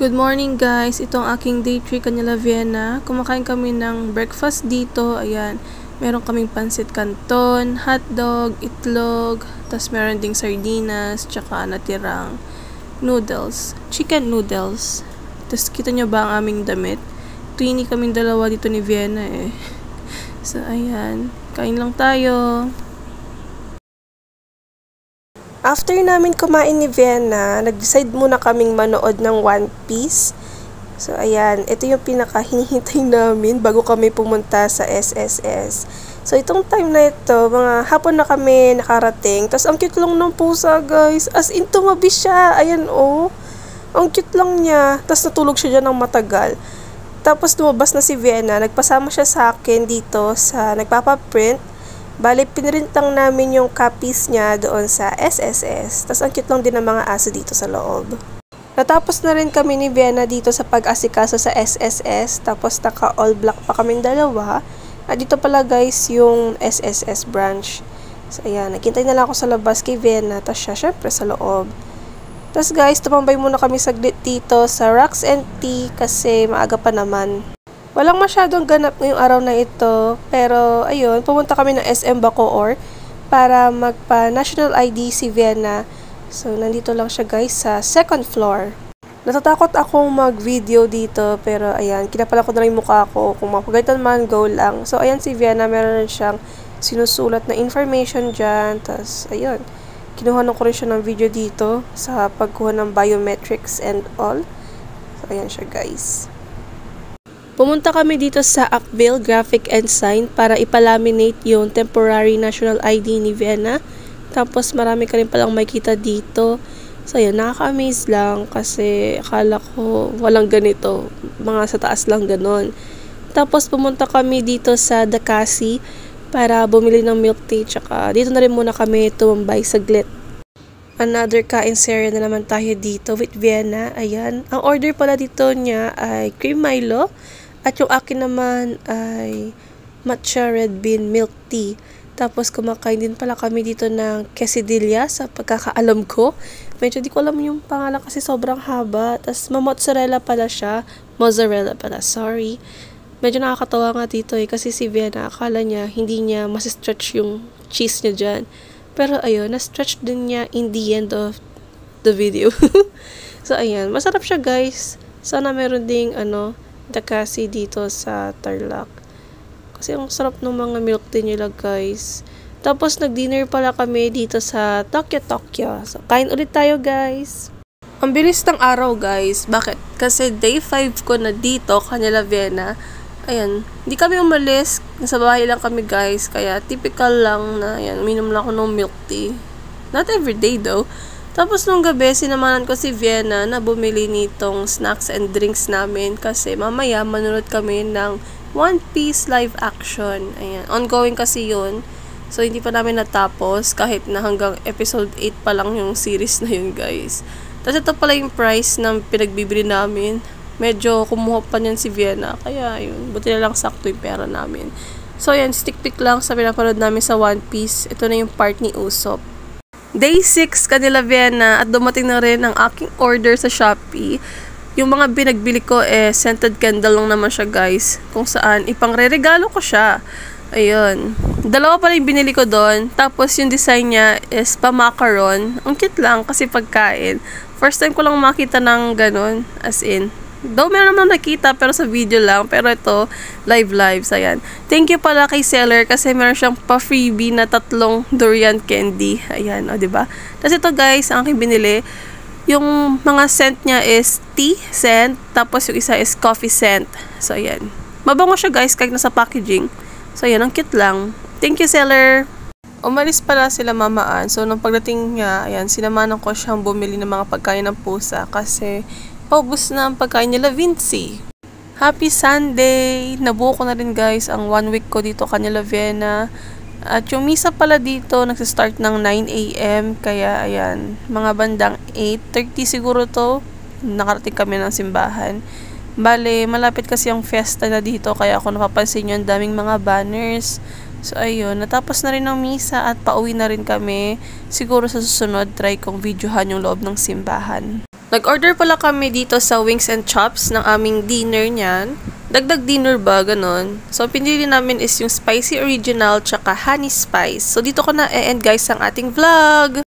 Good morning guys, ito ang aking day 3 Canela Vienna. Kumakain kami ng breakfast dito. Ayan, meron kaming pansit canton, hotdog, itlog, tas meron ding sardinas, tsaka natirang noodles, chicken noodles. Tas kita nyo ba ang aming damit? Twinnie kaming dalawa dito ni Vienna eh. So ayan, kain lang tayo. After namin kumain ni Vienna, nag-decide muna kaming manood ng One Piece. So, ayan. Ito yung pinaka-hinihintay namin bago kami pumunta sa SSS. So, itong time na ito, mga hapon na kami nakarating. Tapos, ang cute lang ng pusa, guys. As in, tumabi siya. Ayan, oh. Ang cute lang niya. Tapos, natulog siya dyan ng matagal. Tapos, lumabas na si Vienna. Nagpasama siya sa akin dito sa nagpapaprint. Bale, pinrint lang namin yung copies niya doon sa SSS. Tapos, ang cute lang din ng mga aso dito sa loob. Natapos na rin kami ni Vienna dito sa pag-asikaso sa SSS. Tapos, naka-all black pa kaming dalawa. At dito pala guys, yung SSS branch. So, ayan. Naghintay na lang ako sa labas kay Vienna. Tapos siya, syempre, sa loob. Tapos guys, tumambay muna kami saglit dito sa Rocks and Tea kasi maaga pa naman. Walang masyadong ganap ngayong araw na ito, pero ayun, pumunta kami ng SM Bacoor para magpa-national ID si Vienna. So, nandito lang siya guys sa second floor. Natatakot akong mag-video dito, pero ayan, kinapala ko na rin yung mukha ko. Kung mapagalitan man, go lang. So, ayan si Vienna, meron siyang sinusulat na information dyan. Tapos, ayun, kinuha ko rin siya ng video dito sa pagkuha ng biometrics and all. So, ayan siya guys. Pumunta kami dito sa Akbil Graphic and Sign para ipalaminate yung temporary national ID ni Vienna. Tapos marami ka rin palang makita dito. So yun, nakaka-amaze lang kasi akala ko walang ganito. Mga sa taas lang ganon. Tapos pumunta kami dito sa Dakasi para bumili ng milk tea. Tsaka dito na rin muna kami tumambay saglit. Another kain serye na naman tayo dito with Vienna. Ayan. Ang order pala dito niya ay cream Milo. At yung akin naman ay matcha red bean milk tea. Tapos kumakain din pala kami dito ng quesadilla sa pagkakaalam ko. Medyo di ko alam yung pangalan kasi sobrang haba. Tapos mozzarella pala siya. Mozzarella pala, sorry. Medyo nakakatawa nga dito eh kasi si Vienna akala niya hindi niya masistretch yung cheese niya dyan. Pero ayun, na-stretch din niya in the end of the video. So ayan, masarap siya guys. Sana meron ding Dakasi dito sa Tarlac. Kasi ang sarap ng mga milk tea nila guys. Tapos nag-dinner pala kami dito sa Tokyo. So kain ulit tayo guys. Ang bilis ng araw guys. Bakit? Kasi day 5 ko na dito, Canela Vienna. Ayan, hindi kami umalis. Nasa bahay lang kami guys. Kaya typical lang na ayan, minom lang ako ng milk tea. Not everyday though. Tapos nung gabi, sinamanan ko si Vienna na bumili nitong snacks and drinks namin kasi mamaya manunod kami ng One Piece live action. Ayan, ongoing kasi yun. So, hindi pa namin natapos kahit na hanggang episode 8 pa lang yung series na yun, guys. Tapos ito pala yung price ng pinagbibili namin. Medyo kumuha pa niyan si Vienna. Kaya, yun, buti na lang sakto yung pera namin. So, ayan, stick pick lang sa pinapanood namin sa One Piece. Ito na yung part ni Usopp. Day 6 Canela Vienna at dumating na rin ang aking order sa Shopee. Yung mga binagbili ko scented candle lang naman siya guys. Kung saan ipangre-regalo ko siya. Ayun. Dalawa pa rin binili ko doon. Tapos yung design niya is pa-macaron. Ang cute lang kasi pagkain. First time ko lang makita ng ganun. As in. Though meron naman nakita pero sa video lang. Pero ito, live. Ayan. Thank you pala kay seller kasi meron siyang pa-freebie na 3 durian candy. Ayan, o diba? Tapos ito guys, ang aking binili. Yung mga scent niya is tea scent. Tapos yung isa is coffee scent. So, ayan. Mabango siya guys kahit nasa packaging. So, ayan. Ang cute lang. Thank you seller. Umalis pala sila mamaan. So, nung pagdating niya, ayan, sinamanan ko siyang bumili ng mga pagkain ng pusa kasi paubos na ang pagkain nila Vinci. Happy Sunday! Nabuo ko na rin guys ang 1 week ko dito Canela Vienna. At yung misa pala dito nagsistart ng 9 AM. Kaya ayan, mga bandang 8:30 siguro to. Nakarating kami ng simbahan. Bale, malapit kasi yung fiesta na dito. Kaya ako napapansin yung daming mga banners. So ayun, natapos na rin ang misa at pauwi na rin kami. Siguro sa susunod, try kong videohan yung loob ng simbahan. Nag-order pala kami dito sa Wings and Chops ng aming dinner niyan. Dagdag dinner ba, ganon. So, pinili namin is yung spicy original tsaka honey spice. So, dito ko na e-end guys ang ating vlog.